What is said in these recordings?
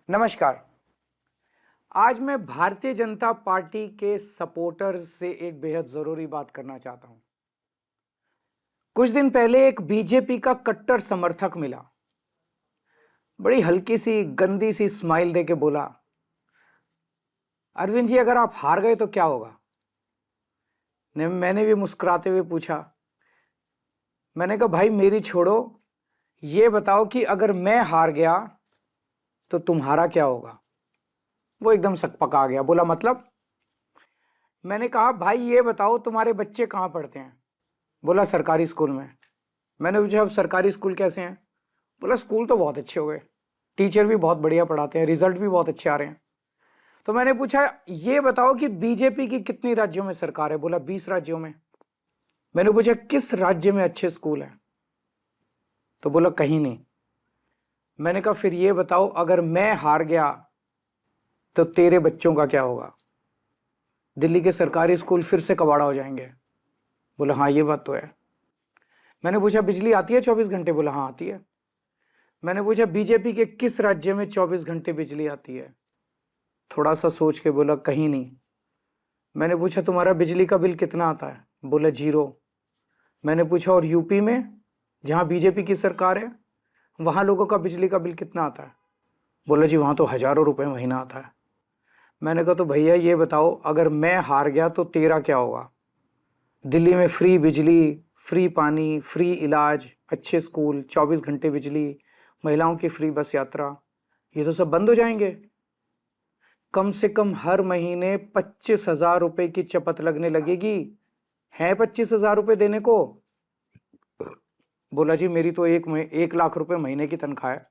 नमस्कार। आज मैं भारतीय जनता पार्टी के सपोर्टर्स से एक बेहद जरूरी बात करना चाहता हूं। कुछ दिन पहले एक बीजेपी का कट्टर समर्थक मिला, बड़ी हल्की सी गंदी सी स्माइल देके बोला, अरविंद जी अगर आप हार गए तो क्या होगा। मैंने भी मुस्कुराते हुए पूछा, मैंने कहा भाई मेरी छोड़ो, ये बताओ कि अगर मैं हार गया तो तुम्हारा क्या होगा। वो एकदम सकपका गया, बोला मतलब। मैंने कहा भाई ये बताओ तुम्हारे बच्चे कहाँ पढ़ते हैं। बोला सरकारी स्कूल में। मैंने पूछा अब सरकारी स्कूल कैसे हैं। बोला स्कूल तो बहुत अच्छे हो गए, टीचर भी बहुत बढ़िया पढ़ाते हैं, रिजल्ट भी बहुत अच्छे आ रहे हैं। तो मैंने पूछा ये बताओ कि बीजेपी की कितनी राज्यों में सरकार है। बोला 20 राज्यों में। मैंने पूछा किस राज्य में अच्छे स्कूल हैं, तो बोला कहीं नहीं। मैंने कहा फिर ये बताओ अगर मैं हार गया तो तेरे बच्चों का क्या होगा। दिल्ली के सरकारी स्कूल फिर से कबाड़ा हो जाएंगे। बोला हाँ ये बात तो है। मैंने पूछा बिजली आती है 24 घंटे। बोला हाँ आती है। मैंने पूछा बीजेपी के किस राज्य में 24 घंटे बिजली आती है। थोड़ा सा सोच के बोला कहीं नहीं। मैंने पूछा तुम्हारा बिजली का बिल कितना आता है। बोला 0। मैंने पूछा और यूपी में जहाँ बीजेपी की सरकार है वहाँ लोगों का बिजली का बिल कितना आता है। बोला जी वहाँ तो हजारों रुपए महीना आता है। मैंने कहा तो भैया ये बताओ अगर मैं हार गया तो तेरा क्या होगा। दिल्ली में फ्री बिजली, फ्री पानी, फ्री इलाज, अच्छे स्कूल, 24 घंटे बिजली, महिलाओं की फ्री बस यात्रा, ये तो सब बंद हो जाएंगे। कम से कम हर महीने 25,000 रुपए की चपत लगने लगेगी। है 25,000 रुपए देने को। बोला जी मेरी तो 1 लाख रुपए महीने की तनख्वाह है,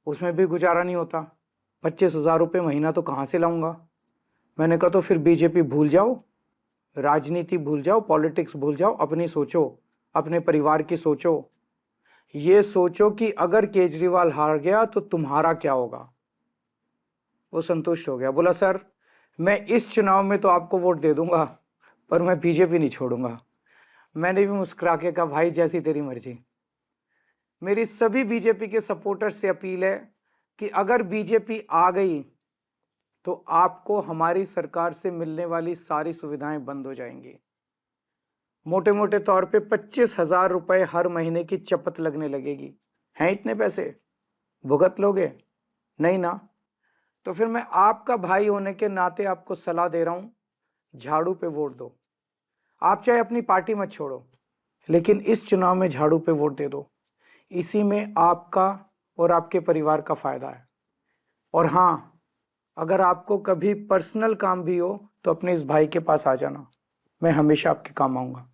उसमें भी गुजारा नहीं होता, 25,000 रुपये महीना तो कहाँ से लाऊंगा। मैंने कहा तो फिर बीजेपी भूल जाओ, राजनीति भूल जाओ, पॉलिटिक्स भूल जाओ, अपनी सोचो, अपने परिवार की सोचो। ये सोचो कि अगर केजरीवाल हार गया तो तुम्हारा क्या होगा। वो संतुष्ट हो गया, बोला सर मैं इस चुनाव में तो आपको वोट दे दूंगा पर मैं बीजेपी नहीं छोड़ूंगा। मैंने भी मुस्कुरा के कहा भाई जैसी तेरी मर्जी। मेरी सभी बीजेपी के सपोर्टर से अपील है कि अगर बीजेपी आ गई तो आपको हमारी सरकार से मिलने वाली सारी सुविधाएं बंद हो जाएंगी। मोटे मोटे तौर पे 25,000 रुपए हर महीने की चपत लगने लगेगी। हैं इतने पैसे, भुगत लोगे? नहीं ना। तो फिर मैं आपका भाई होने के नाते आपको सलाह दे रहा हूं, झाड़ू पे वोट दो। आप चाहे अपनी पार्टी मत छोड़ो, लेकिन इस चुनाव में झाड़ू पे वोट दे दो। इसी में आपका और आपके परिवार का फायदा है। और हाँ, अगर आपको कभी पर्सनल काम भी हो तो अपने इस भाई के पास आ जाना, मैं हमेशा आपके काम आऊंगा।